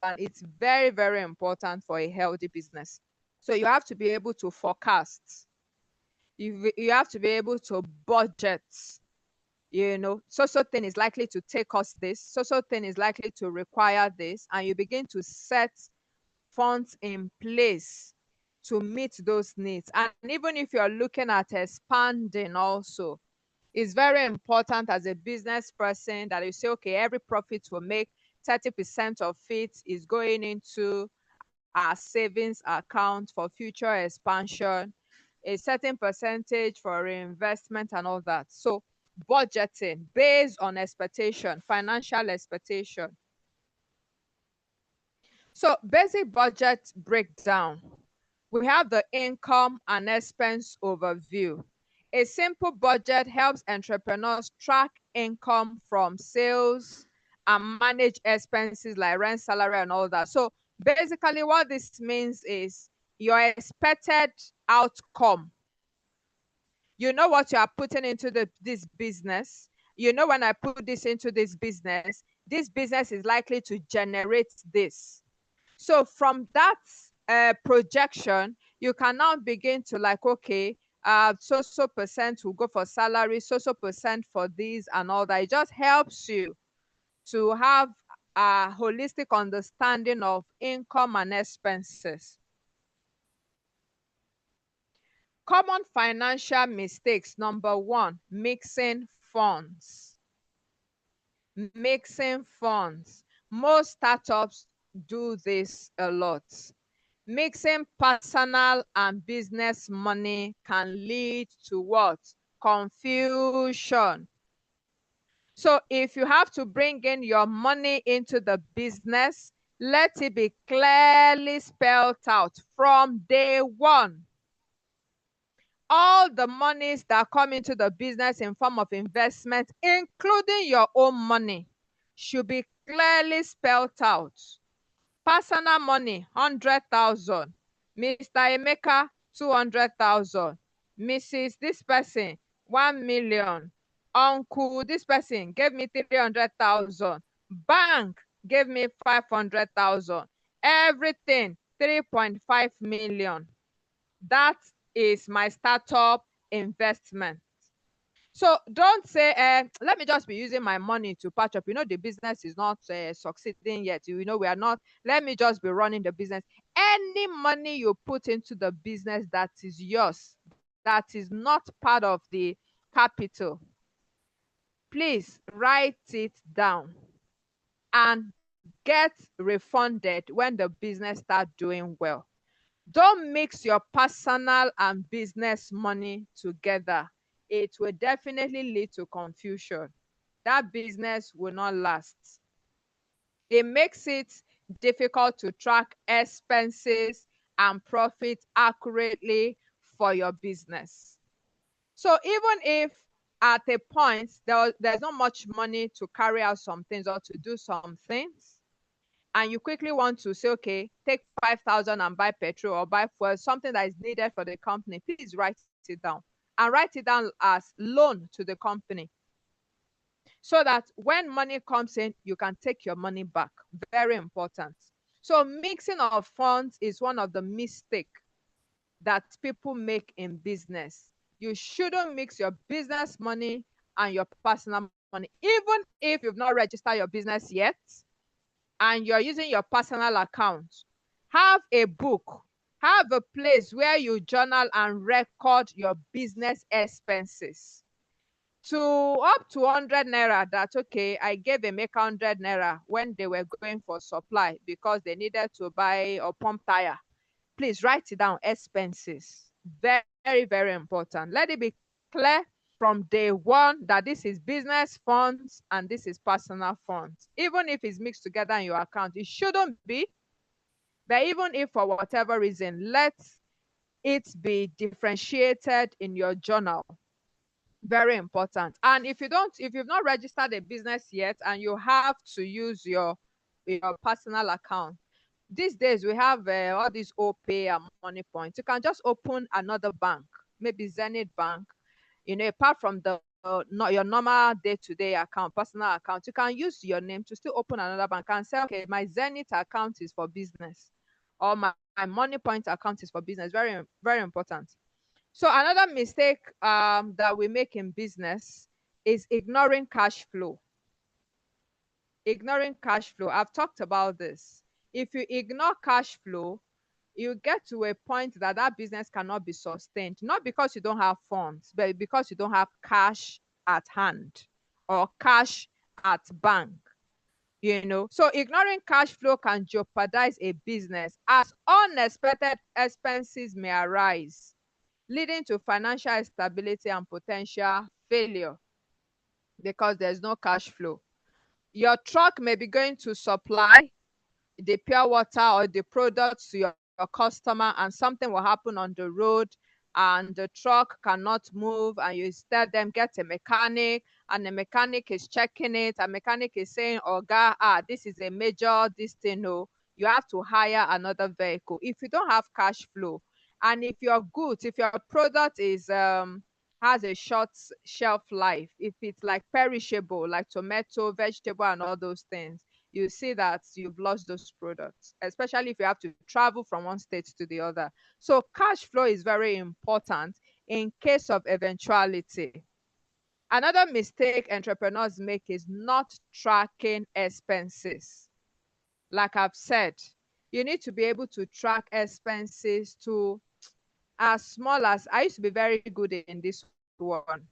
[SPEAKER 1] plan. It's very, very important for a healthy business. So you have to be able to forecast. You have to be able to budget. So thing is likely to take us this. So thing is likely to require this. And you begin to set funds in place to meet those needs. And even if you're looking at expanding also, it's very important as a business person that you say, okay, every profit we make, 30% of it is going into our savings account for future expansion, a certain percentage for reinvestment and all that. So budgeting based on expectation, financial expectation. So basic budget breakdown. We have the income and expense overview. A simple budget helps entrepreneurs track income from sales and manage expenses like rent, salary, and all that. So basically what this means is your expected outcome. You know what you are putting into this business. When I put this into this business is likely to generate this. So from that projection, you can now begin to like, okay, so percent will go for salary, so percent for this and all that. It just helps you to have a holistic understanding of income and expenses. Common financial mistakes. Number one, mixing funds. Mixing funds. Most startups do this a lot. Mixing personal and business money can lead to what? Confusion. So if you have to bring in your money into the business, let it be clearly spelled out from day one. All the monies that come into the business in form of investment, including your own money, should be clearly spelled out. Personal money, 100,000. Mr. Emeka, 200,000. Mrs. This person, 1 million. Uncle, this person gave me 300,000. Bank gave me 500,000. Everything, 3.5 million. That is my startup investment. So don't say, let me just be using my money to patch up. The business is not succeeding yet. We are not. Let me just be running the business. Any money you put into the business that is yours, that is not part of the capital, please write it down and get refunded when the business starts doing well. Don't mix your personal and business money together. It will definitely lead to confusion. That business will not last. It makes it difficult to track expenses and profit accurately for your business. So even if at a point there's not much money to carry out some things or to do some things, and you quickly want to say, okay, take 5,000 and buy petrol or buy fuel, something that is needed for the company, please write it down. And write it down as loan to the company, so that when money comes in, you can take your money back. Very important. So mixing of funds is one of the mistakes that people make in business. You shouldn't mix your business money and your personal money. Even if you've not registered your business yet, and you're using your personal account, have a book, have a place where you journal and record your business expenses. To up to 100 naira, that okay, I gave Emeka 100 naira when they were going for supply because they needed to buy or pump tire. Please write it down, expenses. Very, very important. Let it be clear from day one that this is business funds and this is personal funds. Even if it's mixed together in your account, it shouldn't be. But even if for whatever reason, let it be differentiated in your journal. Very important. And if you've not registered a business yet and you have to use your personal account, these days we have all these OPay and money points. You can just open another bank, maybe Zenith Bank. Apart from your normal day-to-day account, personal account, you can use your name to still open another bank and say, okay, my Zenith account is for business, or my money point account is for business. Very, very important. So another mistake that we make in business is ignoring cash flow. Ignoring cash flow. I've talked about this. If you ignore cash flow, you get to a point that business cannot be sustained, not because you don't have funds, but because you don't have cash at hand or cash at bank. So ignoring cash flow can jeopardize a business as unexpected expenses may arise, leading to financial instability and potential failure because there's no cash flow. Your truck may be going to supply the pure water or the products to your customer, and something will happen on the road and the truck cannot move, and you instead them get a mechanic, and the mechanic is checking it, and mechanic is saying, Oga, this is a major this thing. No, you have to hire another vehicle. If you don't have cash flow, and if your goods, if your product is has a short shelf life, if it's like perishable, like tomato, vegetable, and all those things, you see that you've lost those products, especially if you have to travel from one state to the other. So cash flow is very important in case of eventuality. Another mistake entrepreneurs make is not tracking expenses. Like I've said, you need to be able to track expenses to as small as, I used to be very good in this one.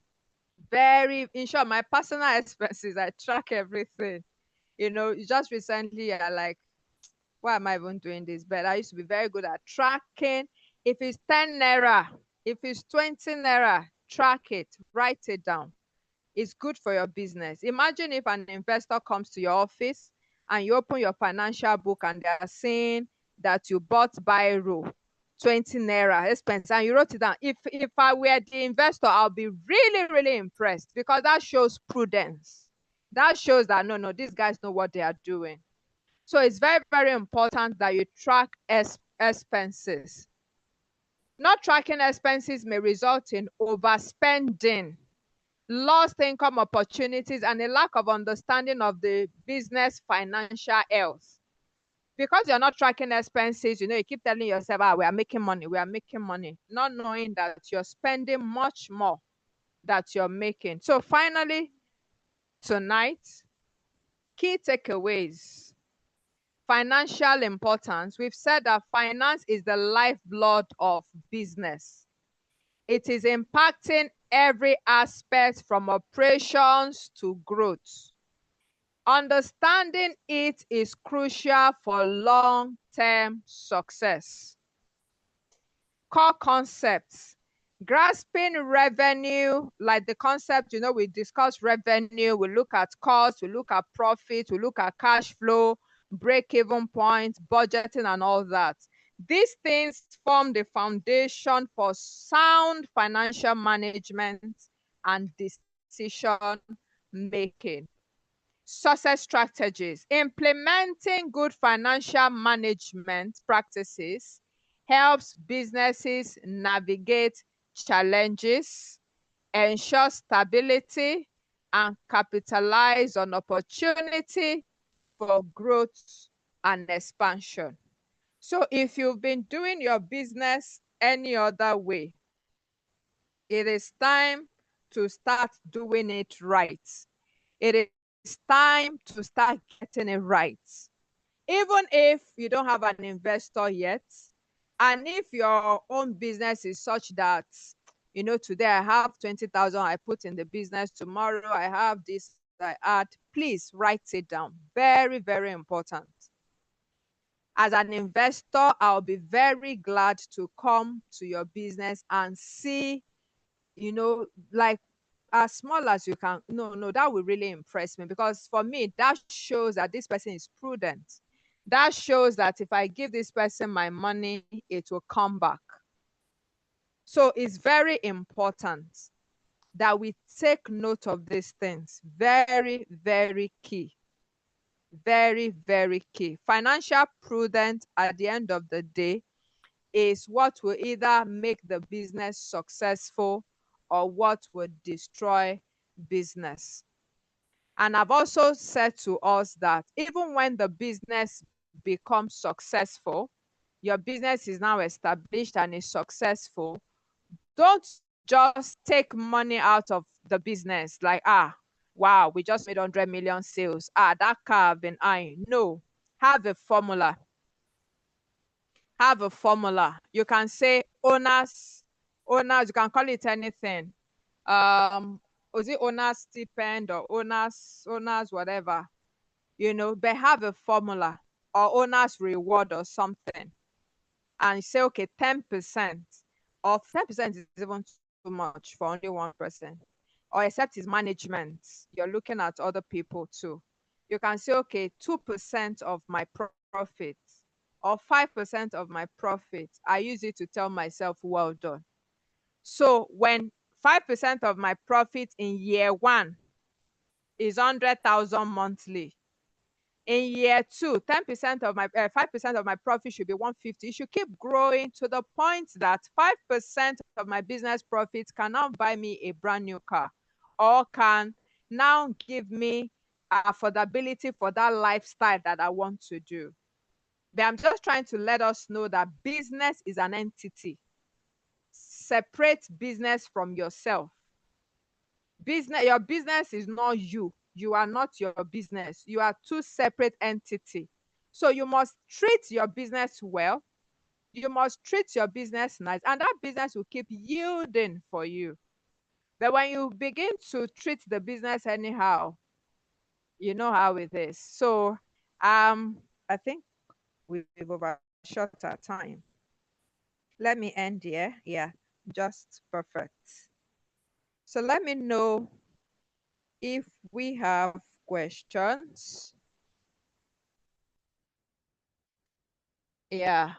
[SPEAKER 1] In short, my personal expenses, I track everything. Just recently, I like, why am I even doing this? But I used to be very good at tracking. If it's 10 naira, if it's 20 naira, track it, write it down. It's good for your business. Imagine if an investor comes to your office and you open your financial book and they are saying that you bought biro 20 naira expense and you wrote it down. If I were the investor, I'll be really, really impressed, because that shows prudence. That shows that no, these guys know what they are doing. So it's very, very important that you track expenses. Not tracking expenses may result in overspending, lost income opportunities, and a lack of understanding of the business financial health. Because you're not tracking expenses, you keep telling yourself, we are making money, not knowing that you're spending much more that you're making. So finally, tonight, key takeaways. Financial importance. We've said that finance is the lifeblood of business. It is impacting every aspect from operations to growth. Understanding it is crucial for long-term success. Core concepts. Grasping revenue, like the concept, we discuss revenue, we look at cost, we look at profit, we look at cash flow, break-even point, budgeting, and all that. These things form the foundation for sound financial management and decision making. Success strategies. Implementing good financial management practices helps businesses navigate challenges, ensure stability, and capitalize on opportunity for growth and expansion. So if you've been doing your business any other way, it is time to start doing it right. It is time to start getting it right. Even if you don't have an investor yet, and if your own business is such that, today I have 20,000 I put in the business, tomorrow I have this I add, please write it down. Very, very important. As an investor, I'll be very glad to come to your business and see, like as small as you can. No, that will really impress me, because for me, that shows that this person is prudent. That shows that if I give this person my money, it will come back. So it's very important that we take note of these things. Very, very key. Very, very key. Financial prudence at the end of the day is what will either make the business successful or what will destroy business. And I've also said to us that even when the business becomes successful, your business is now established and is successful, don't just take money out of the business like, wow, we just made 100 million sales. That car I've been eyeing. No, have a formula. Have a formula. You can say owners, you can call it anything. Was it owner's stipend or owner's whatever, but have a formula or owner's reward or something. And say, okay, 10% or 10% is even too much for only one person. Or except it's management, you're looking at other people too. You can say, okay, 2% of my profit or 5% of my profit, I use it to tell myself, well done. So when 5% of my profit in year one is 100,000 monthly, in year two, 10% of my 5% of my profit should be 150. It should keep growing to the point that 5% of my business profits can now buy me a brand new car, or can now give me affordability for that lifestyle that I want to do. But I'm just trying to let us know that business is an entity. separate business from yourself. Your business is not you. You are not your business. You are two separate entities. So you must treat your business well. You must treat your business nice, and that business will keep yielding for you. But when you begin to treat the business anyhow, you know how it is. So I think we've overshot our time. Let me end here. Yeah, just perfect. So let me know if we have questions. Yeah,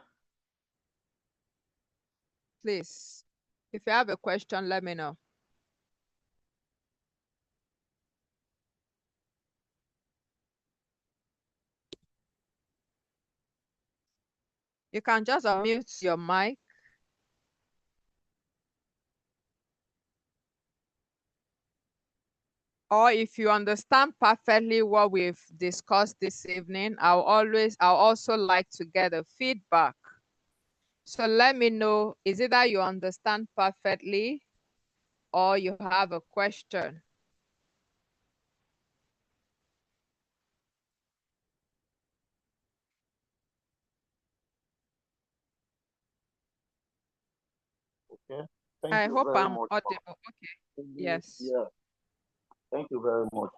[SPEAKER 1] please. If you have a question, let me know. You can just unmute your mic. Or if you understand perfectly what we've discussed this evening, I'll also like to get a feedback. So let me know, is it that you understand perfectly or you have a question?
[SPEAKER 2] Okay. Thank
[SPEAKER 1] I
[SPEAKER 2] you
[SPEAKER 1] hope
[SPEAKER 2] very
[SPEAKER 1] I'm
[SPEAKER 2] much.
[SPEAKER 1] audible. Okay. Yes.
[SPEAKER 2] Yeah. Thank you very much.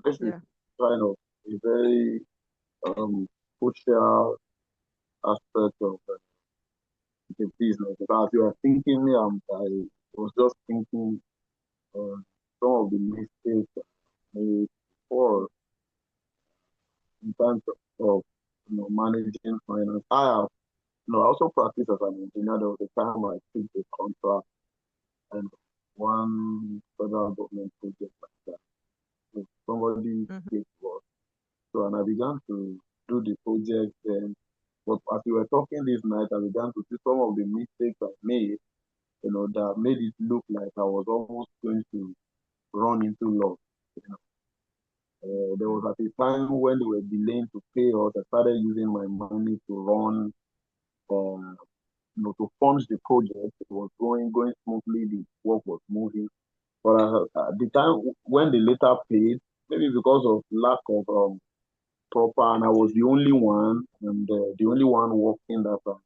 [SPEAKER 2] This is
[SPEAKER 1] Yeah.
[SPEAKER 2] kind of a very crucial aspect of the business. Because you are thinking, I was just thinking some of the mistakes I made before in terms of managing finance. I also practice as an engineer. There was a time I took a contract and one federal government project like that. So somebody gave to us. So and I began to do the project then. But as we were talking this night, I began to see some of the mistakes I made, that made it look like I was almost going to run into loss. There was at a time when they were delaying to pay us. I started using my money to run, to fund the project. It was going smoothly. The work was moving. But at the time when they later paid, maybe because of lack of proper, and I was the only one, and the only one working that time.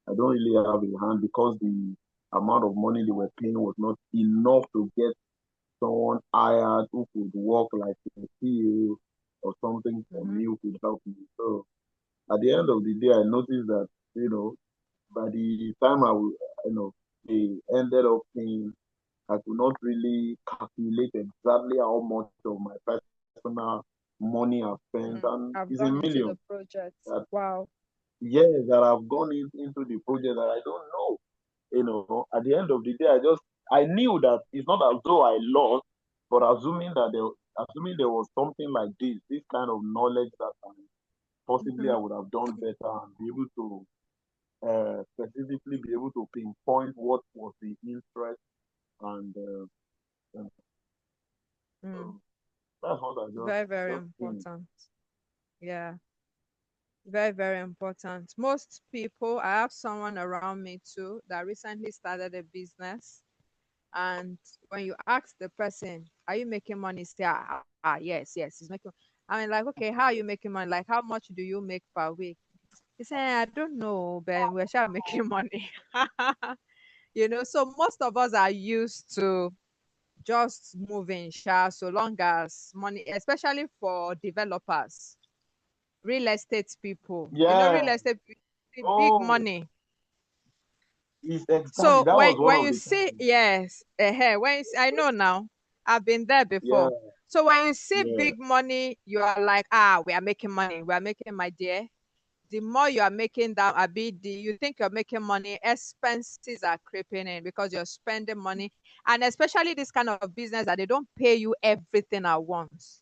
[SPEAKER 2] I don't really have a hand because the amount of money they were paying was not enough to get someone hired who could work like a CEO or something for me who could help me. So at the end of the day, I noticed that, by the time they ended up paying, I could not really calculate exactly how much of my personal money I've spent, and
[SPEAKER 1] I've
[SPEAKER 2] it's a
[SPEAKER 1] gone into the
[SPEAKER 2] million
[SPEAKER 1] project.
[SPEAKER 2] that
[SPEAKER 1] Wow.
[SPEAKER 2] years that I've gone into the project that I don't know. At the end of the day, I knew that it's not as though I lost, but assuming there was something like this kind of knowledge that possibly I would have done better and be able to specifically be able to pinpoint what was the interest and so that's what I
[SPEAKER 1] Very, very
[SPEAKER 2] just think.
[SPEAKER 1] important. Yeah. Very, very important. Most people, I have someone around me too that recently started a business. And when you ask the person, are you making money? Say, yes, yes, he's making. I mean, like, okay, how are you making money? Like, how much do you make per week? He said, I don't know, but we're sure making money. So most of us are used to just moving, so long as money, especially for developers, real estate people.
[SPEAKER 2] Yeah.
[SPEAKER 1] Real estate, big
[SPEAKER 2] Oh,
[SPEAKER 1] money.
[SPEAKER 2] it's exactly
[SPEAKER 1] So
[SPEAKER 2] that was one
[SPEAKER 1] when
[SPEAKER 2] of
[SPEAKER 1] you
[SPEAKER 2] the
[SPEAKER 1] see,
[SPEAKER 2] things.
[SPEAKER 1] yes, I know now, I've been there
[SPEAKER 2] Yeah,
[SPEAKER 1] before. So when you see
[SPEAKER 2] yeah,
[SPEAKER 1] big money, you are like, we are making money. We are making, my dear. The more you are making that, you think you're making money, expenses are creeping in because you're spending money. And especially this kind of business that they don't pay you everything at once.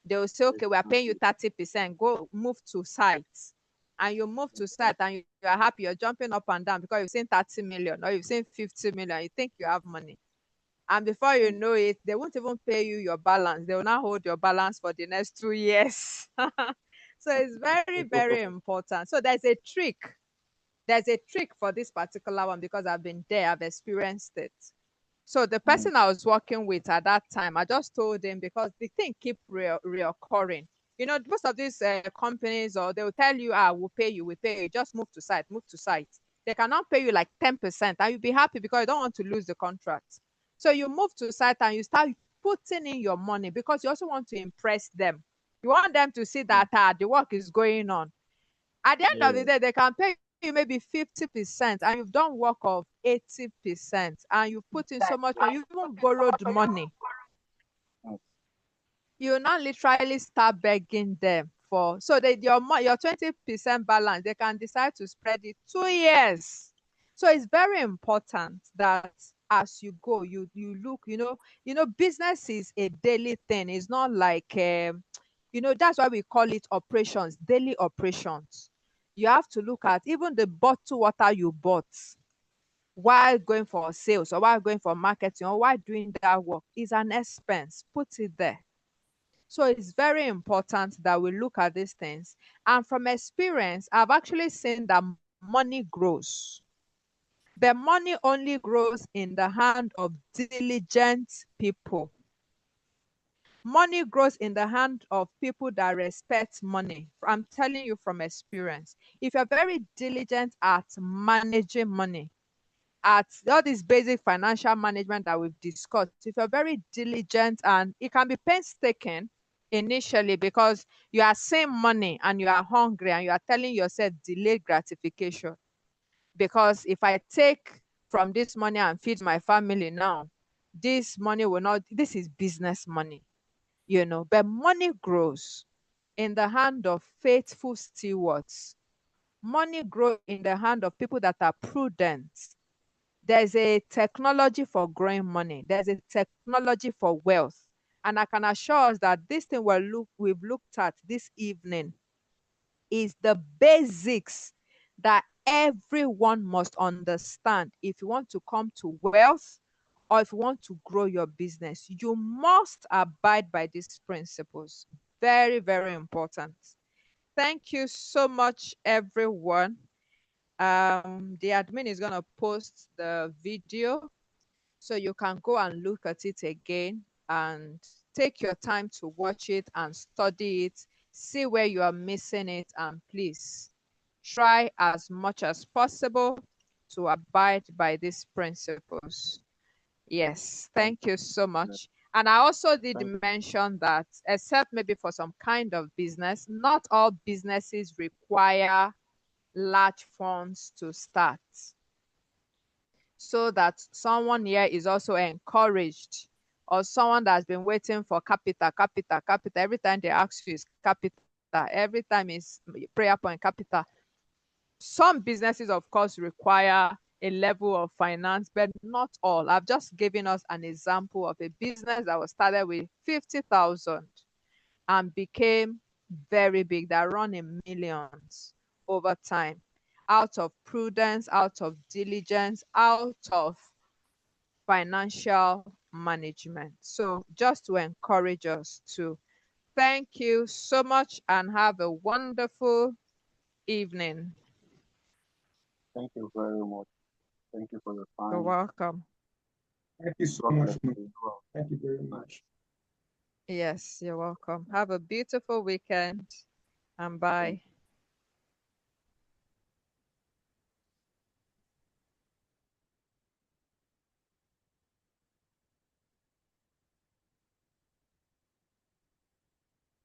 [SPEAKER 1] They will say, okay, we are paying you 30%. Go move to sites. And you move to site and you are happy. You're jumping up and down because you've seen 30 million or you've seen 50 million. You think you have money. And before you know it, they won't even pay you your balance. They will now hold your balance for the next 2 years. So it's very, very important. So there's a trick. There's a trick for this particular one because I've been there, I've experienced it. So the person I was working with at that time, I just told him because the thing keep reoccurring. You know, most of these companies, or they will tell you, we'll pay you, we pay you. Just move to site, move to site. They cannot pay you like 10%, and you'll be happy because you don't want to lose the contract. So you move to site and you start putting in your money because you also want to impress them. You want them to see that the work is going on. At the end of the day, they can pay you maybe 50% and you've done work of 80% and you've put in so much money, you even borrowed money. You now literally start begging them for, so that your 20% balance, they can decide to spread it 2 years. So it's very important that as you go, you look, business is a daily thing. It's not like, that's why we call it operations, daily operations. You have to look at even the bottle water you bought while going for sales or while going for marketing or while doing that work is an expense. Put it there. So it's very important that we look at these things. And from experience, I've actually seen that money grows. The money only grows in the hand of diligent people. Money grows in the hand of people that respect money. I'm telling you from experience. If you're very diligent at managing money, at all this basic financial management that we've discussed, if you're very diligent, and it can be painstaking initially because you are seeing money and you are hungry and you are telling yourself delayed gratification. Because if I take from this money and feed my family now, this money will not, this is business money, but money grows in the hand of faithful stewards. Money grows in the hand of people that are prudent. There's a technology for growing money. There's a technology for wealth. And I can assure us that this thing we've looked at this evening is the basics that everyone must understand if you want to come to wealth or if you want to grow your business. You must abide by these principles. Very, very important. Thank you so much, everyone. The admin is going to post the video so you can go and look at it again and take your time to watch it and study it, see where you are missing it, and please try as much as possible to abide by these principles. Yes, thank you so much. And I also did mention that, except maybe for some kind of business, not all businesses require large funds to start, so that someone here is also encouraged, or someone that's been waiting for capital. Every time they ask you is capital. Every time is prayer point capital. Some businesses, of course, require a level of finance, but not all. I've just given us an example of a business that was started with 50,000 and became very big, that run in millions over time, out of prudence, out of diligence, out of financial management. So just to encourage us to thank you so much and have a wonderful evening.
[SPEAKER 2] Thank you very much. Thank you for your time.
[SPEAKER 1] You're welcome.
[SPEAKER 3] Thank you so much. Thank you very much.
[SPEAKER 1] Yes, you're welcome. Have a beautiful weekend and bye.